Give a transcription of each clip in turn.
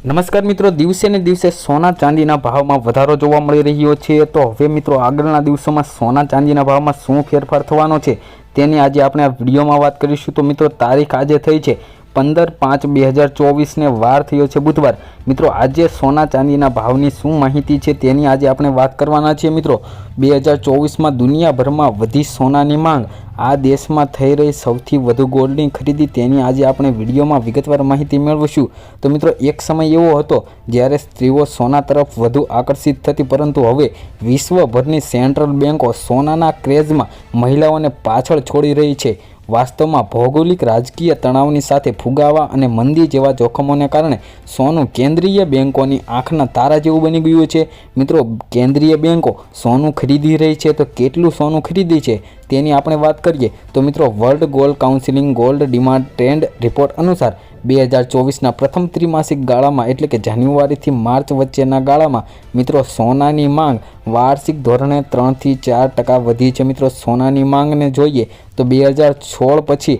નમસ્કાર મિત્રો, દિવસે ને દિવસે સોના ચાંદીના ભાવમાં વધારો જોવા મળી રહ્યો છે। તો હવે મિત્રો આગળના દિવસોમાં સોના ચાંદીના ભાવમાં શું ફેરફાર થવાનો છે તેની આજે આપણે આ વિડીયોમાં વાત કરીશું। તો મિત્રો તારીખ આજે થઈ છે 15/5/2024 ને વાર થયો છે બુધવાર। મિત્રો આજે સોના ચાંદીના ભાવની શું માહિતી છે તેની આજે આપણે વાત કરવાના છીએ। મિત્રો 2024માં દુનિયાભરમાં વધી સોનાની માંગ, આ દેશમાં થઈ રહી સૌથી વધુ ગોલ્ડની ખરીદી તેની આજે આપણે વિડીયોમાં વિગતવાર માહિતી મેળવીશું। તો મિત્રો એક સમય એવો હતો જ્યારે સ્ત્રીઓ સોના તરફ વધુ આકર્ષિત થતી, પરંતુ હવે વિશ્વભરની સેન્ટ્રલ બેન્કો સોનાના ક્રેઝમાં મહિલાઓને પાછળ છોડી રહી છે। વાસ્તવમાં ભૌગોલિક રાજકીય તણાવની સાથે ફુગાવા અને મંદી જેવા જોખમોને કારણે સોનું કેન્દ્રીય બેન્કોની આંખના તારા જેવું બની ગયું છે। મિત્રો કેન્દ્રીય બેન્કો સોનું ખરીદી રહી છે, તો કેટલું સોનું ખરીદી છે તેની આપણે વાત કરીએ તો મિત્રો world gold counselling gold demand trend report અનુસાર 2024ના પ્રથમ ત્રિમાસિક ગાળામાં એટલે કે જાન્યુઆરીથી માર્ચ વચ્ચેના ગાળામાં મિત્રો સોનાની માંગ વાર્ષિક ધોરણે 3 થી 4% વધી છે। મિત્રો સોનાની માંગને જોઈએ તો 2016 પછી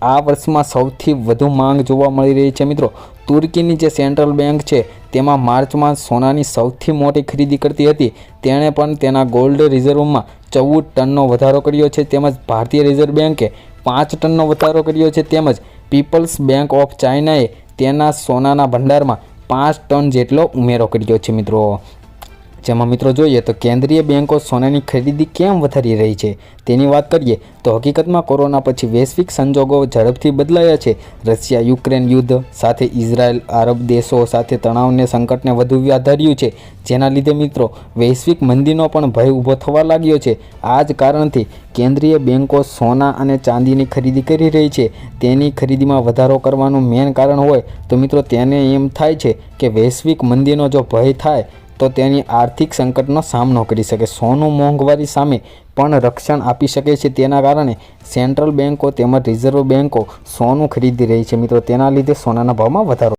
આ વર્ષમાં સૌથી વધુ માંગ જોવા મળી રહી છે। મિત્રો તુર્કીની જે સેન્ટ્રલ બેંક છે તેમાં માર્ચમાં સોનાની સૌથી મોટી ખરીદી કરતી હતી, તેણે પણ તેના ગોલ્ડ રિઝર્વમાં 14 ટનનો વધારો કર્યો છે। તેમજ ભારતીય રિઝર્વ બેંકે 5 ટનનો વધારો કર્યો છે। તેમજ પીપલ્સ બેંક ઓફ ચાઇનાએ તેના સોનાના ભંડારમાં 5 ટન જેટલો ઉમેરો કર્યો છે। મિત્રો જેમાં મિત્રો જોઈએ તો કેન્દ્રીય બેન્કો સોનાની ખરીદી કેમ વધારી રહી છે તેની વાત કરીએ તો હકીકતમાં કોરોના પછી વૈશ્વિક સંજોગો ઝડપથી બદલાયા છે। રશિયા યુક્રેન યુદ્ધ સાથે ઇઝરાયલ આરબ દેશો સાથે તણાવને સંકટને વધુ વધાર્યું છે, જેના લીધે મિત્રો વૈશ્વિક મંદીનો પણ ભય ઊભો થવા લાગ્યો છે। આ જ કારણથી કેન્દ્રીય બેન્કો સોના અને ચાંદીની ખરીદી કરી રહી છે। તેની ખરીદીમાં વધારો કરવાનું મેઇન કારણ હોય તો મિત્રો તેને એમ થાય છે કે વૈશ્વિક મંદીનો જો ભય થાય તો તેની આર્થિક સંકટનો સામનો કરી શકે, સોનું મોંઘવારી સામે પણ રક્ષણ આપી શકે છે। તેના કારણે સેન્ટ્રલ બેન્કો તેમજ રિઝર્વ બેન્કો સોનું ખરીદી રહી છે। મિત્રો તેના લીધે સોનાના ભાવમાં વધારો